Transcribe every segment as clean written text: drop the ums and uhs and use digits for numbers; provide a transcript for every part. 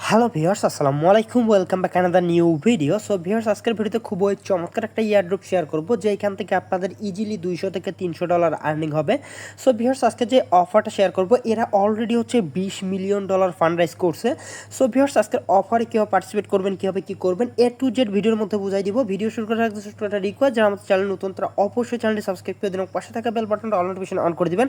Hello viewers, আসসালামু আলাইকুম। Welcome back another new video. So viewers, আজকের ভিডিওতে খুবই চমৎকার একটা ইয়ারড্রপ শেয়ার করব, যেখান থেকে আপনাদের ইজিলি $200 থেকে $300 আর্নিং হবে। সো ভিউয়ার্স, আজকে যে অফারটা শেয়ার করব, এরা অলরেডি হচ্ছে $20 মিলিয়ন ফান্ড রাইজ করছে। সো ভিউয়ার্স, আজকের অফারে কীভাবে পার্টিসিপেট করবেন, কীভাবে কী করবেন, A to Z ভিডিওর মধ্যে বুঝাই দিব। ভিডিও শুরু করার আগে ছোট্ট একটা রিকোয়েস্ট, যারা আমাদের চ্যানেল নতুন তারা অবশ্যই চ্যানেলটি সাবস্ক্রাইব করে দিন এবং পাশে থাকা বেল বাটনটা অল নোটিফিকেশন অন করে দিবেন।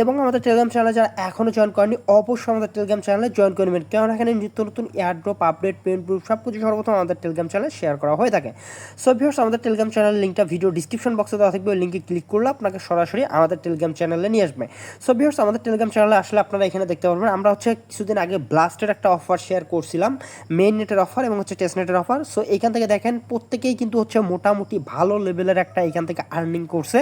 এবং আমাদের টেলিগ্রাম চ্যানেলে যারা এখনও জয়েন করেনি, অবশ্যই আমাদের টেলিগ্রাম চ্যানেলে জয়েন করে নেবেন, কারণ এখানে নিত্য নতুন এয়ারড্রপ আপডেট, পেন প্রুফ সব কিছু সর্বপ্রথম আমাদের টেলিগ্রাম চ্যানেলে শেয়ার করা হয়ে থাকে। সো ভিউয়ার্স, আমাদের টেলিগ্রাম চ্যানেলের লিঙ্কটা ভিডিও ডিসক্রিপশন বক্সে দেওয়া থাকবে। ওই লিঙ্কে ক্লিক করলে আপনাকে সরাসরি আমাদের টেলিগ্রাম চ্যানেলে নিয়ে আসবে। সো ভিউয়ার্স, আমাদের টেলিগ্রাম চ্যানেলে আসলে আপনারা এখানে দেখতে পারবেন, আমরা হচ্ছে কিছুদিন আগে ব্লাস্টের একটা অফার শেয়ার করছিলাম, মেইন নেটের অফার এবং হচ্ছে টেস্ট নেটের অফার। সো এখান থেকে দেখেন প্রত্যেকেই কিন্তু হচ্ছে মোটামুটি ভালো লেভেলের একটা এখান থেকে আর্নিং করছে।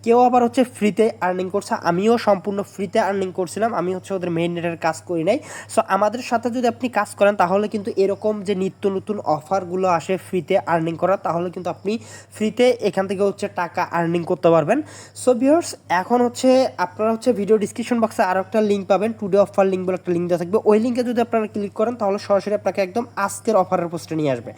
কেউ আবার হচ্ছে ফ্রিতে আর্নিং করছে, আমিও সম্পূর্ণ ফ্রিতে আর্নিং করছিলাম। আমি হচ্ছে ওদের মেইন নেটের কাজ করি নাই। সো আমাদের সাথে যদি আপনি কাজ করেন তাহলে কিন্তু এরকম যে নিত্য নতুন অফারগুলো আসে ফ্রিতে আর্নিং করার, তাহলে কিন্তু আপনি ফ্রিতে এখান থেকে হচ্ছে টাকা আর্নিং করতে পারবেন। সো ভিউয়ার্স, এখন হচ্ছে আপনারা হচ্ছে ভিডিও ডিসক্রিপশন বক্সে আরও একটা লিঙ্ক পাবেন, টুডে অফার লিঙ্ক বলে একটা লিঙ্ক দেওয়া থাকবে। ওই লিঙ্কে যদি আপনারা ক্লিক করেন তাহলে সরাসরি আপনাকে একদম আজকের অফারের পোস্টে নিয়ে আসবে।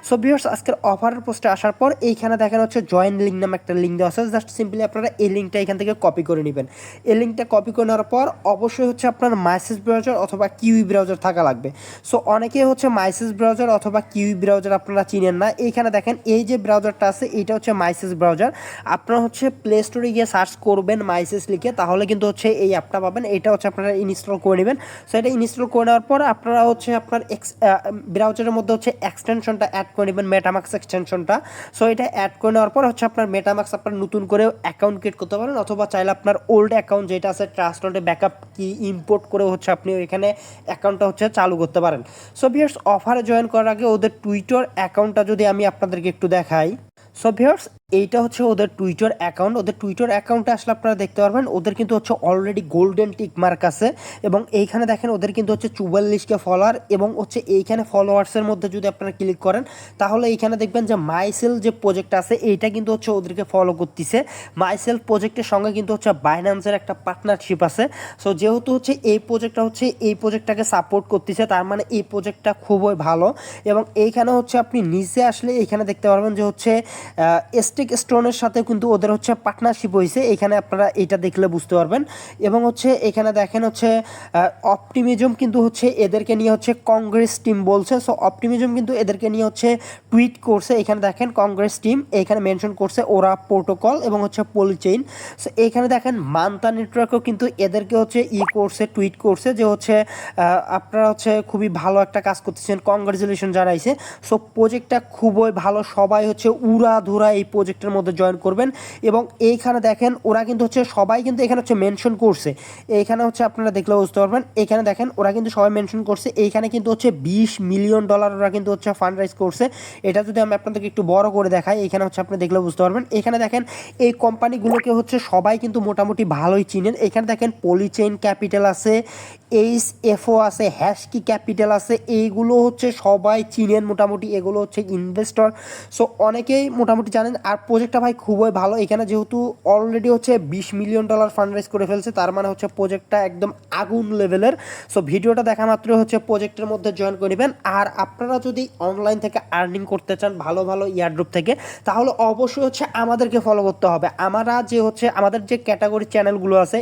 সো ভিউয়ার্স, আজকের অফারের পোস্টে আসার পর এইখানে দেখেন হচ্ছে জয়েন লিঙ্ক নামে একটা লিঙ্ক দেওয়া আছে। জাস্ট সিম্পলি আপনারা এই লিঙ্কটা এখান থেকে কপি করে নেবেন। এই লিঙ্কটা কপি করে নেওয়ার পর অবশ্যই হচ্ছে আপনার মাইসেজ ব্রাউজার অথবা কিউই ব্রাউজার থাকা লাগবে। সো অনেকে হচ্ছে মাইসেজ ব্রাউজার অথবা কিউই ব্রাউজার আপনারা চিনেন না। এইখানে দেখেন এই যে ব্রাউজারটা আছে, এইটা হচ্ছে মাইসেজ ব্রাউজার। আপনারা হচ্ছে প্লে স্টোরে গিয়ে সার্চ করবেন মাইসেজ লিখে, তাহলে কিন্তু হচ্ছে এই অ্যাপটা পাবেন। এটা হচ্ছে আপনারা ইনস্টল করে নেবেন। সো এটা ইনস্টল করে নেওয়ার পর আপনারা হচ্ছে আপনার ব্রাউজারের মধ্যে হচ্ছে এক্সটেনশনটা অ্যাড করে নেবেন, মেটামাক্স এক্সটেনশনটা। সো এটা অ্যাড করে নেওয়ার পর হচ্ছে আপনার মেটামাক্স আপনার নতুন করে অ্যাকাউন্ট ক্রিয়েট করতে পারেন, অথবা চাইলে আপনার ওল্ড অ্যাকাউন্ট যেটা আছে ট্রাস্ট ওয়ালেটে ব্যাকআপ কি ইম্পোর্ট করে হচ্ছে আপনি এখানে অ্যাকাউন্টটা হচ্ছে চালু করতে পারেন। সো ভিউয়ার্স, অফারে জয়েন করার আগে ওদের টুইটার অ্যাকাউন্টটা যদি আমি আপনাদেরকে একটু দেখাই। সো ভিউয়ার্স, এইটা হচ্ছে ওদের টুইটার অ্যাকাউন্ট। ওদের টুইটার অ্যাকাউন্টে আসলে আপনারা দেখতে পারবেন ওদের কিন্তু হচ্ছে অলরেডি গোল্ডেন টিক মার্ক আছে, এবং এইখানে দেখেন ওদের কিন্তু হচ্ছে 44K ফলোয়ার, এবং হচ্ছে এইখানে ফলোয়ার্সের মধ্যে যদি আপনারা ক্লিক করেন তাহলে এইখানে দেখবেন যে মাইসেল যে প্রজেক্ট আছে এইটা কিন্তু হচ্ছে ওদেরকে ফলো করতেছে। মাইসেল প্রজেক্টের সঙ্গে কিন্তু হচ্ছে বাইন্যান্সের একটা পার্টনারশিপ আছে। সো যেহেতু হচ্ছে এই প্রজেক্টটা হচ্ছে এই প্রজেক্টটাকে সাপোর্ট করতেছে, তার মানে এই প্রজেক্টটা খুবই ভালো। এবং এইখানে হচ্ছে আপনি নিচে আসলে এইখানে দেখতে পারবেন যে হচ্ছে স্টিক স্টোনের সাথে কিন্তু ওদের হচ্ছে পার্টনারশিপ হয়েছে, এখানে আপনারা এটা দেখলে বুঝতে পারবেন। এবং হচ্ছে এখানে দেখেন হচ্ছে অপটিমিজম কিন্তু হচ্ছে এদেরকে নিয়ে হচ্ছে কংগ্রেস টিম বলছে। সো অপটিমিজম কিন্তু এদেরকে নিয়ে হচ্ছে টুইট করছে, এখানে দেখেন কংগ্রেস টিম এখানে মেনশন করছে ওরা প্রোটোকল এবং হচ্ছে পলিচেইন। সো এখানে দেখেন মান্তা নেটওয়ার্কও কিন্তু এদেরকে হচ্ছে করছে, টুইট করছে যে হচ্ছে আপনারা হচ্ছে খুবই ভালো একটা কাজ করতেছেন, কংগ্রেচুলেশন জানাইছে। সো প্রজেক্টটা খুবই ভালো, সবাই হচ্ছে উড়াধুরা এই প্রজেক্টের মধ্যে জয়েন করবেন। এবং এইখানে দেখেন ওরা কিন্তু হচ্ছে সবাই কিন্তু এখানে হচ্ছে মেনশন করছে, এইখানে হচ্ছে আপনারা দেখলে বুঝতে পারবেন। এখানে দেখেন ওরা কিন্তু সবাই মেনশন করছে, এইখানে কিন্তু হচ্ছে $20 মিলিয়ন ওরা কিন্তু হচ্ছে ফান্ড রাইজ করছে। এটা যদি আমি আপনাদেরকে একটু বড় করে দেখাই, এখানে হচ্ছে আপনি দেখলে বুঝতে পারবেন। এখানে দেখেন এই কোম্পানিগুলোকে হচ্ছে সবাই কিন্তু মোটামুটি ভালোই চিনেন। এখানে দেখেন পলিচেইন ক্যাপিটাল আছে, এইচএফও আছে, হ্যাশকি ক্যাপিটাল আছে, এইগুলো হচ্ছে সবাই চিনেন মোটামুটি, এগুলো হচ্ছে ইনভেস্টর। সো অনেকেই মোটামুটি জানেন। আর প্রজেক্টটা ভাই খুবই ভালো, এখানে যেহেতু অলরেডি হচ্ছে $20 মিলিয়ন ফান্ড রাইজ করে ফেলছে, তার মানে হচ্ছে প্রজেক্টটা একদম আগুন লেভেলের। সো ভিডিওটা দেখা মাত্র হচ্ছে প্রজেক্টের মধ্যে জয়েন করে নেবেন। আর আপনারা যদি অনলাইন থেকে আর্নিং করতে চান ভালো ভালো ইয়ারড্রপ থেকে, তাহলে অবশ্যই হচ্ছে আমাদেরকে ফলো করতে হবে। আমরা যে হচ্ছে আমাদের যে ক্যাটাগরি চ্যানেলগুলো আছে,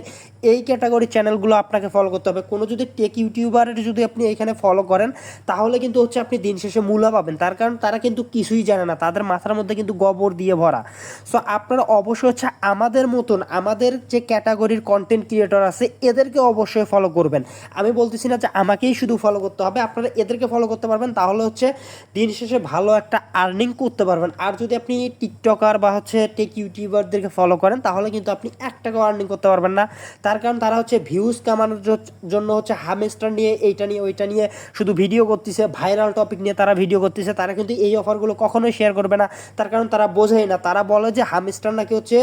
এই ক্যাটাগরি চ্যানেলগুলো আপনাকে ফলো করতে হবে। কোনো যদি টেক ইউটিউবারের যদি আপনি এখানে ফলো করেন তাহলে কিন্তু হচ্ছে আপনি দিন শেষে মূল্য পাবেন, তার কারণ তারা কিন্তু কিছুই জানে না, তাদের মাথার মধ্যে কিন্তু গোবর দিয়ে ভরা। সো আপনারা অবশ্যই হচ্ছে আমাদের মতন আমাদের যে ক্যাটাগরির কন্টেন্ট ক্রিয়েটর আছে এদেরকে অবশ্যই ফলো করবেন। আমি বলতেছি না যে আমাকেই শুধু ফলো করতে হবে, আপনারা এদেরকে ফলো করতে পারবেন, তাহলে হচ্ছে দিন শেষে ভালো একটা আর্নিং করতে পারবেন। আর যদি আপনি টিকটকার বা হচ্ছে টেক ইউটিউবারদেরকে ফলো করেন তাহলে কিন্তু আপনি $1 আর্নিং করতে পারবেন না, তার কারণ তারা হচ্ছে ভিউজ কামানোর জন্য হচ্ছে হামেস্টার নিয়ে এইটা নিয়ে ওইটা নিয়ে শুধু ভিডিও করতেছে, ভাইরাল টপিক নিয়ে তারা ভিডিও করতেছে। তারা কিন্তু এই অফারগুলো কখনোই শেয়ার করবে না, তার কারণ তারা বোঝেই না। তারা বলে যে হামেস্টার নাকি হচ্ছে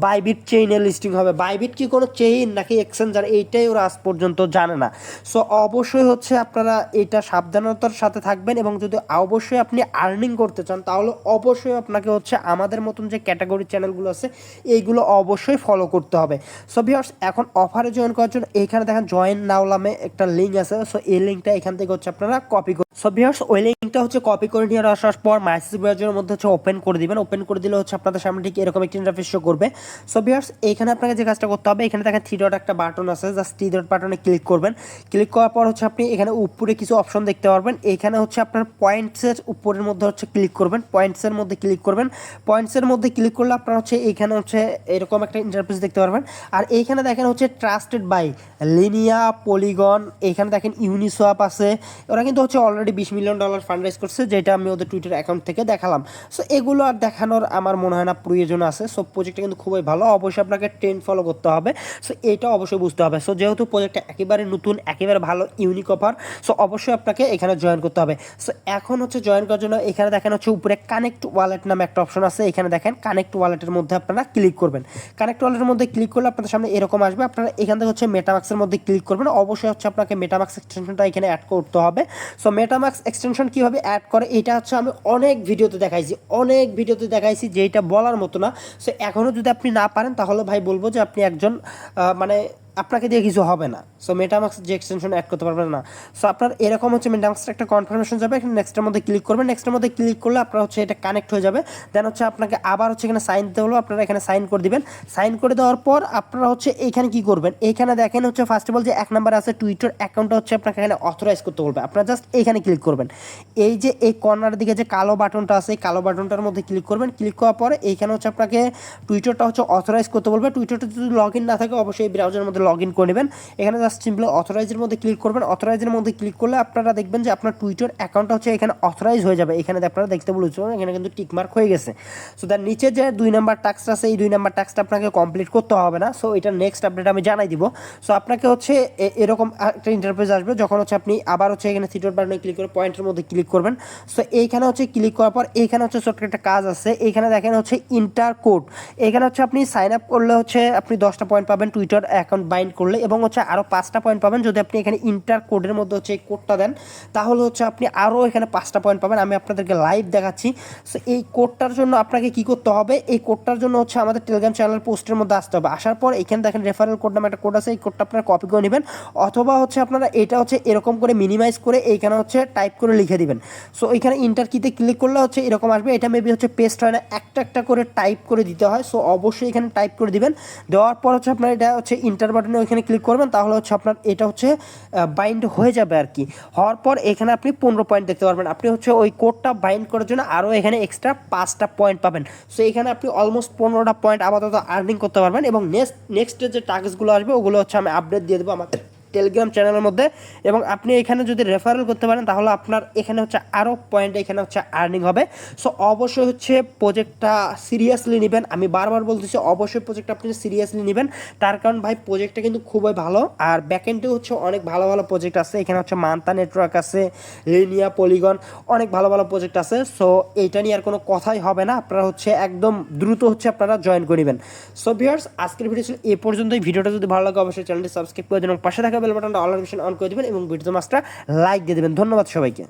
বাইবিট চেইনে লিস্টিং হবে, বাইবিট কি কোনো চেইন নাকি এক্সচেঞ্জার, এইটাই ওরা আজ পর্যন্ত জানে না। সো অবশ্যই হচ্ছে আপনারা এটা সাবধানতার সাথে থাকবেন, এবং যদি অবশ্যই আপনি আর্নিং করতে চান তাহলে অবশ্যই আপনাকে হচ্ছে আমাদের মতন যে ক্যাটাগরি চ্যানেলগুলো আছে এইগুলো অবশ্যই ফলো করতে হবে। সো ভিউয়ার্স, এখন অফারে জয়েন করার জন্য এইখানে দেখেন জয়েন নাও নামে একটা লিঙ্ক আছে। সো এই লিঙ্কটা এখান থেকে হচ্ছে আপনারা কপি সো ভিউয়ার্স ওই লিঙ্কটা হচ্ছে কপি করে নিয়ে আসার পর মেসেজ ব্রাউজারের মধ্যে হচ্ছে ওপেন করে দিবেন। ওপেন করে দিলে হচ্ছে আপনাদের সামনে ঠিক এরকম একটা ইন্টারফেস শো করবে। সো ভিউয়ার্স এইখানে আপনাকে যে কাজটা করতে হবে, এখানে দেখেন থ্রি ডট একটা বাটন আছে, জাস্ট থ্রি ডট বাটনে ক্লিক করবেন। ক্লিক করার পর হচ্ছে আপনি এখানে উপরে কিছু অপশন দেখতে পারবেন। এইখানে হচ্ছে আপনার পয়েন্টসের উপরের মধ্যে হচ্ছে ক্লিক করবেন, পয়েন্টসের মধ্যে ক্লিক করবেন। পয়েন্টসের মধ্যে ক্লিক করলে আপনার হচ্ছে এইখানে হচ্ছে এরকম একটা ইন্টারফেস দেখতে পারবেন। আর এইখানে দেখেন হচ্ছে ট্রাস্টেড বাই লিনিয়া, পলিগন, এইখানে দেখেন ইউনিসোয়াপ আছে। ওরা কিন্তু হচ্ছে অলরেডি $20 মিলিয়ন ফান্ড রাইজ করছে, যেটা আমি ওদের টুইটার অ্যাকাউন্ট থেকে দেখালাম। সো এগুলো আর দেখানোর আমার মনে হয় না প্রয়োজন আছে। সো প্রজেক্টটা কিন্তু খুবই ভালো, অবশ্যই আপনাকে ট্রেন্ড ফলো করতে হবে। সো এটা অবশ্যই বুঝতে হবে। সো যেহেতু প্রজেক্টটা একেবারে নতুন, একেবারে ভালো, ইউনিক অফার, সো অবশ্যই আপনাকে এখানে জয়েন করতে হবে। সো এখন হচ্ছে জয়েন করার জন্য এখানে দেখেন হচ্ছে উপরে কানেক্ট ওয়ালেট নামে একটা অপশন আছে। এখানে দেখেন কানেক্ট ওয়ালেটের মধ্যে আপনারা ক্লিক করবেন। কানেক্ট ওয়ালেটের মধ্যে ক্লিক করলে আপনাদের সামনে এরকম আসবে। আপনারা এখান থেকে হচ্ছে মেটামাক্সের মধ্যে ক্লিক করবেন। অবশ্যই হচ্ছে আপনাকে মেটামাক্স এক্সটেনশনটা এখানে অ্যাড করতে হবে। সো মেটামাক্স এক্সটেনশন কীভাবে অ্যাড করে, এটা হচ্ছে আমি অনেক ভিডিওতে দেখাইছি, যেটা বলার মতো না। সো এখনও যদি আপনি না পারেন তাহলে ভাই বলবো যে আপনি একজন মানে আপনাকে দিয়ে কিছু হবে না। সো মেটামাক্স যে এক্সটেনশন অ্যাড করতে পারবেন না। সো আপনার এরকম হচ্ছে মেটামাক্সের একটা কনফার্মেশন যাবে, এখানে নেক্সটের মধ্যে ক্লিক করবেন। নেক্সটের মধ্যে ক্লিক করলে আপনার হচ্ছে এটা কানেক্ট হয়ে যাবে। দেন হচ্ছে আপনাকে আবার হচ্ছে এখানে সাইন দিতে হলো, আপনারা এখানে সাইন করে দিবেন। সাইন করে দেওয়ার পর আপনারা হচ্ছে এইখানে কি করবেন, এইখানে দেখেন হচ্ছে ফার্স্ট অফ অল যে এক নাম্বার আছে টুইটার অ্যাকাউন্টটা হচ্ছে আপনাকে এখানে অথরাইজ করতে বলবে। আপনারা জাস্ট এইখানে ক্লিক করবেন। এই যে এই কর্নারের দিকে যে কালো বাটনটা আছে, এই কালো বাটনটার মধ্যে ক্লিক করবেন। ক্লিক করার পরে এইখানে হচ্ছে আপনাকে টুইটারটা হচ্ছে অথরাইজ করতে বলবে। টুইটারটা যদি লগ ইন না থাকে অবশ্যই এই ব্রাউজারের মধ্যে লগ ইন করে নেবেন। এখানে জাস্ট সিম্পলি অথরাইজের মধ্যে ক্লিক করবেন। অথরাইজের মধ্যে ক্লিক করলে আপনারা দেখবেন যে আপনার টুইটার অ্যাকাউন্টটা হচ্ছে এখানে অথরাইজ হয়ে যাবে। এখানে আপনারা দেখতে বলছেন এখানে কিন্তু টিকমার্ক হয়ে গেছে। সো তার নিচে যে 2 নাম্বার টাস্কটা আছে, এই 2 নাম্বার টাস্কটা আপনাকে কমপ্লিট করতে হবে না। সো এটা নেক্সট আপডেট আমি জানাই দিব। সো আপনাকে হচ্ছে এরকম একটা ইন্টারফেস আসবে, যখন হচ্ছে আপনি আবার হচ্ছে এখানে থ্রি ডট বাটনে ক্লিক করে পয়েন্টের মধ্যে ক্লিক করবেন। সো এইখানে হচ্ছে ক্লিক করার পর এইখানে হচ্ছে ছোট্ট একটা কাজ আছে। এইখানে দেখেন হচ্ছে ইন্টার কোড। এখানে হচ্ছে আপনি সাইন আপ করলে হচ্ছে আপনি 10টা পয়েন্ট পাবেন টুইটার অ্যাকাউন্ট বাইন্ড করলে, এবং হচ্ছে আরও 5টা পয়েন্ট পাবেন যদি আপনি এখানে ইন্টার কোডের মধ্যে হচ্ছে এই কোডটা দেন, তাহলে হচ্ছে আপনি আরও এখানে 5টা পয়েন্ট পাবেন। আমি আপনাদেরকে লাইভ দেখাচ্ছি। সো এই কোডটার জন্য আপনাকে কি করতে হবে, এই কোডটার জন্য হচ্ছে আমাদের টেলিগ্রাম চ্যানেল পোস্টের মধ্যে আসতে হবে। আসার পর এখানে দেখেন রেফারেল কোড নামে একটা কোড আছে, এই কোডটা আপনারা কপি করে নেবেন, অথবা হচ্ছে আপনারা এটা হচ্ছে এরকম করে মিনিমাইজ করে এইখানে হচ্ছে টাইপ করে লিখে দিবেন। সো এখানে ইন্টার কিতে ক্লিক করলে হচ্ছে এরকম আসবে। এটা মেবি হচ্ছে পেস্ট হয় না, একটা একটা করে টাইপ করে দিতে হয়। সো অবশ্যই এখানে টাইপ করে দিবেন। দেওয়ার পর হচ্ছে আপনার এটা হচ্ছে ইন্টার বাটনে ওইখানে ক্লিক করবেন, তাহলে হচ্ছে আপনার এটা হচ্ছে বাইন্ড হয়ে যাবে আর কি। হওয়ার পর এখানে আপনি 15 পয়েন্ট দেখতে পারবেন। আপনি হচ্ছে ওই কোডটা বাইন্ড করার জন্য আরও এখানে এক্সট্রা 5টা পয়েন্ট পাবেন। সো এখানে আপনি অলমোস্ট 15টা পয়েন্ট আপাতত আর্নিং করতে পারবেন, এবং নেক্সটের যে টাস্কগুলো আসবে ওগুলো হচ্ছে আমি আপডেট দিয়ে দেবো আমাদের টেলিগ্রাম চ্যানেলের মধ্যে। এবং আপনি এখানে যদি রেফারেল করতে পারেন তাহলে আপনার এখানে হচ্ছে আরও পয়েন্ট এখানে হচ্ছে আর্নিং হবে। সো অবশ্যই হচ্ছে প্রজেক্টটা সিরিয়াসলি নেবেন। আমি বারবার বলতেছি অবশ্যই প্রজেক্টটা আপনি সিরিয়াসলি নেবেন, তার কারণ ভাই প্রজেক্টটা কিন্তু খুবই ভালো। আর ব্যাকএন্ডেও হচ্ছে অনেক ভালো ভালো প্রজেক্ট আছে। এখানে হচ্ছে মান্তা নেটওয়ার্ক আছে, লিনিয়া, পলিগন, অনেক ভালো ভালো প্রজেক্ট আছে। সো এইটা নিয়ে আর কোনো কথাই হবে না, আপনারা হচ্ছে একদম দ্রুত হচ্ছে আপনারা জয়েন করে নেবেন। সো ভিউয়ার্স আজকের ভিডিও ছিল এ পর্যন্তই। ভিডিওটা যদি ভালো লাগে অবশ্যই চ্যানেলটি সাবস্ক্রাইব করে দেবেন এবং পাশে থাকা বেল বাটনটা অল নোটিফিকেশন অন করে দেবেন, এবং ভিডিওতে মাস্টার লাইক দিয়ে দেবেন। ধন্যবাদ সবাইকে।